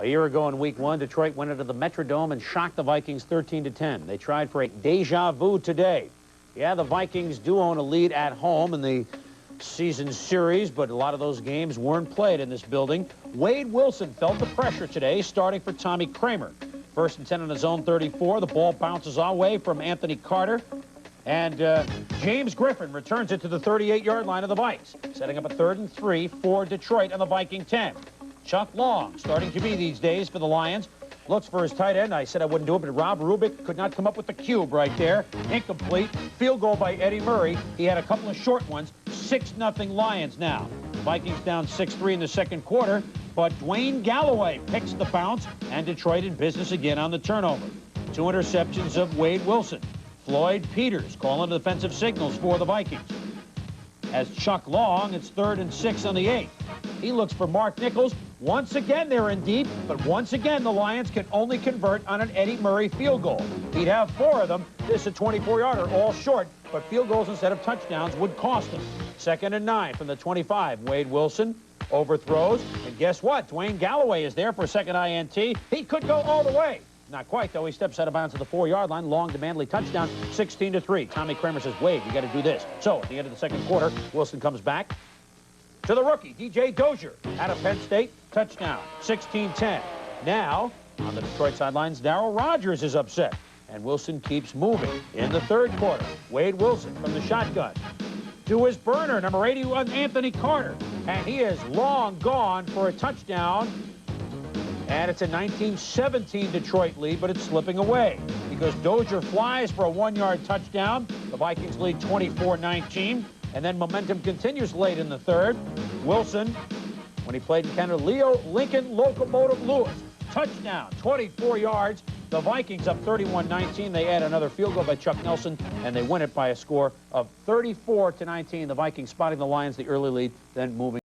A year ago in Week 1, Detroit went into the Metrodome and shocked the Vikings 13-10. They tried for a deja vu today. Yeah, the Vikings do own a lead at home in the season series, but a lot of those games weren't played in this building. Wade Wilson felt the pressure today, starting for Tommy Kramer. 1st and 10 on his own 34. The ball bounces away from Anthony Carter. And James Griffith returns it to the 38-yard line of the Vikes, setting up a 3rd and 3 for Detroit on the Viking 10. Chuck Long, starting to be these days for the Lions, looks for his tight end. I said I wouldn't do it, but Rob Rubik could not come up with the cube right there. Incomplete. Field goal by Eddie Murray. He had a couple of short ones. 6-0 Lions now. Vikings down 6-3 in the second quarter, but Dwayne Galloway picks the bounce, and Detroit in business again on the turnover. 2 interceptions of Wade Wilson. Floyd Peters calling defensive signals for the Vikings. As Chuck Long, it's 3rd and 6 on the 8th. He looks for Mark Nichols. Once again, they're in deep, but once again, the Lions can only convert on an Eddie Murray field goal. He'd have 4 of them. This is a 24-yarder, all short, but field goals instead of touchdowns would cost him. 2nd and 9 from the 25. Wade Wilson overthrows, and guess what? Dwayne Galloway is there for a second INT. He could go all the way. Not quite, though. He steps out of bounds to the 4-yard line. Long to Manley touchdown, 16-3. Tommy Kramer says, Wade, you got to do this. So at the end of the second quarter, Wilson comes back to the rookie, DJ Dozier, out of Penn State, touchdown, 16-10. Now, on the Detroit sidelines, Darryl Rogers is upset, and Wilson keeps moving. In the third quarter, Wade Wilson from the shotgun to his burner, number 81, Anthony Carter, and he is long gone for a touchdown. And it's a 19-17 Detroit lead, but it's slipping away because Dozier flies for a 1-yard touchdown. The Vikings lead 24-19, and then momentum continues late in the third. Wilson, when he played in Canada, Leo Lincoln Locomotive Lewis, touchdown, 24 yards. The Vikings up 31-19. They add another field goal by Chuck Nelson, and they win it by a score of 34-19. The Vikings spotting the Lions the early lead, then moving.